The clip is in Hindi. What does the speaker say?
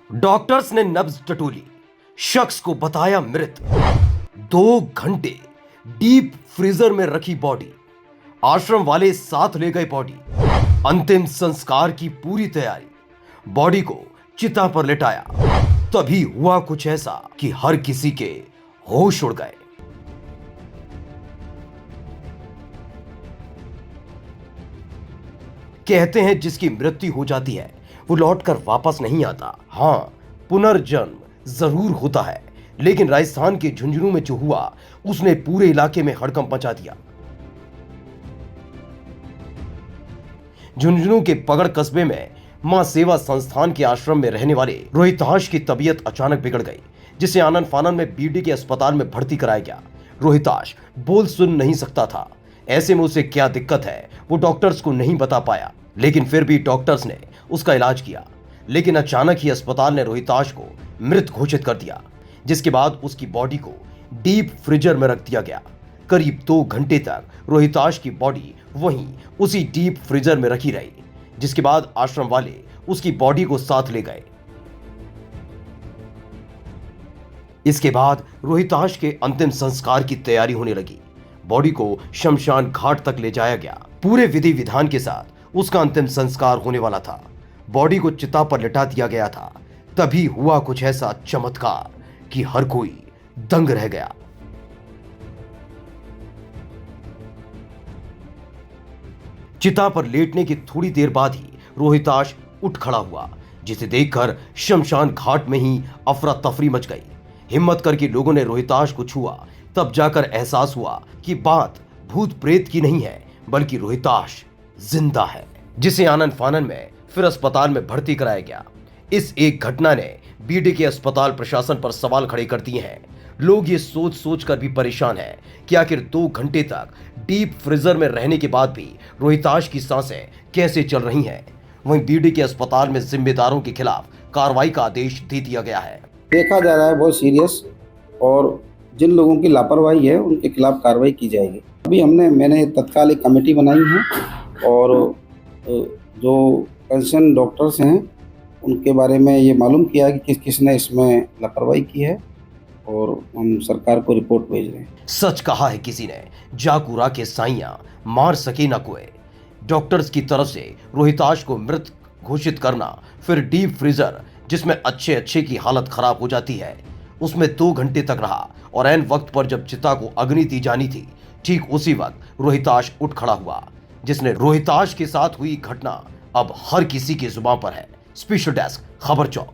डॉक्टर्स ने नब्ज टटोली, शख्स को बताया मृत। 2 घंटे डीप फ्रीजर में रखी बॉडी, आश्रम वाले साथ ले गए बॉडी। अंतिम संस्कार की पूरी तैयारी, बॉडी को चिता पर लिटाया। तभी हुआ कुछ ऐसा कि हर किसी के होश उड़ गए। कहते हैं जिसकी मृत्यु हो जाती है वो लौटकर वापस नहीं आता। हां, पुनर्जन्म जरूर होता है, लेकिन राजस्थान के झुंझुनू में जो हुआ उसने पूरे इलाके में हड़कंप मचा दिया। झुंझुनू के पगड़ कस्बे में मां सेवा संस्थान के आश्रम में रहने वाले रोहिताश की तबीयत अचानक बिगड़ गई, जिसे आनन फानन में बीडी के अस्पताल में भर्ती कराया गया। रोहिताश बोल सुन नहीं सकता था। ऐसे में उसे क्या दिक्कत है वो डॉक्टर्स को नहीं बता पाया, लेकिन फिर भी डॉक्टर्स ने उसका इलाज किया। लेकिन अचानक ही अस्पताल ने रोहिताश को मृत घोषित कर दिया, जिसके बाद उसकी बॉडी को डीप फ्रीजर में रख दिया गया। करीब 2 घंटे तक रोहिताश की बॉडी वहीं उसी डीप फ्रीजर में रखी रही, जिसके बाद आश्रम वाले उसकी बॉडी को साथ ले गए। इसके बाद रोहिताश के अंतिम संस्कार की तैयारी होने लगी। बॉडी को शमशान घाट तक ले जाया गया। पूरे विधि विधान के साथ उसका अंतिम संस्कार होने वाला था। बॉडी को चिता पर लिटा दिया गया था। तभी हुआ कुछ ऐसा चमत्कार कि हर कोई दंग रह गया। चिता पर लेटने की थोड़ी देर बाद ही रोहिताश उठ खड़ा हुआ, जिसे देखकर शमशान घाट में ही अफरा तफरी मच गई। हिम्मत करके लोगों ने रोहिताश को छुआ, तब जाकर एहसास हुआ कि बात भूत प्रेत की नहीं है, बल्कि रोहिताश जिंदा है, जिसे आनन फानन में फिर अस्पताल में भर्ती कराया गया। इस एक घटना ने बीडी के अस्पताल प्रशासन पर सवाल खड़े कर दिए हैं। लोग ये सोच सोच कर भी परेशान हैं कि आखिर 2 घंटे तक डीप फ्रीजर में रहने के बाद भी रोहिताश की सांसें कैसे चल रही हैं। वहीं बीडी के अस्पताल में जिम्मेदारों के खिलाफ कार्रवाई का आदेश दे दिया गया है। देखा जा रहा है बहुत सीरियस, और जिन लोगों की लापरवाही है उनके खिलाफ कार्रवाई की जाएगी। अभी मैंने तत्काल एक कमेटी बनाई है और जो कंसर्न डॉक्टर्स हैं उनके बारे में ये मालूम किया कि किस किसने इसमें लापरवाही की है, और हम सरकार को रिपोर्ट भेज रहे हैं। सच कहा है किसी ने, जाकुरा के साइयां मार सके न कोई। डॉक्टर्स की तरफ से रोहिताश को मृत घोषित करना, फिर डीप फ्रीजर जिसमें अच्छे की हालत खराब हो जाती है, उसमें 2 घंटे तक रहा, और ऐन वक्त पर जब चिता को अग्नि दी जानी थी, ठीक उसी वक्त रोहिताश उठ खड़ा हुआ। जिसने रोहिताश के साथ हुई घटना अब हर किसी की जुबान पर है। स्पेशल डेस्क, खबर चौक।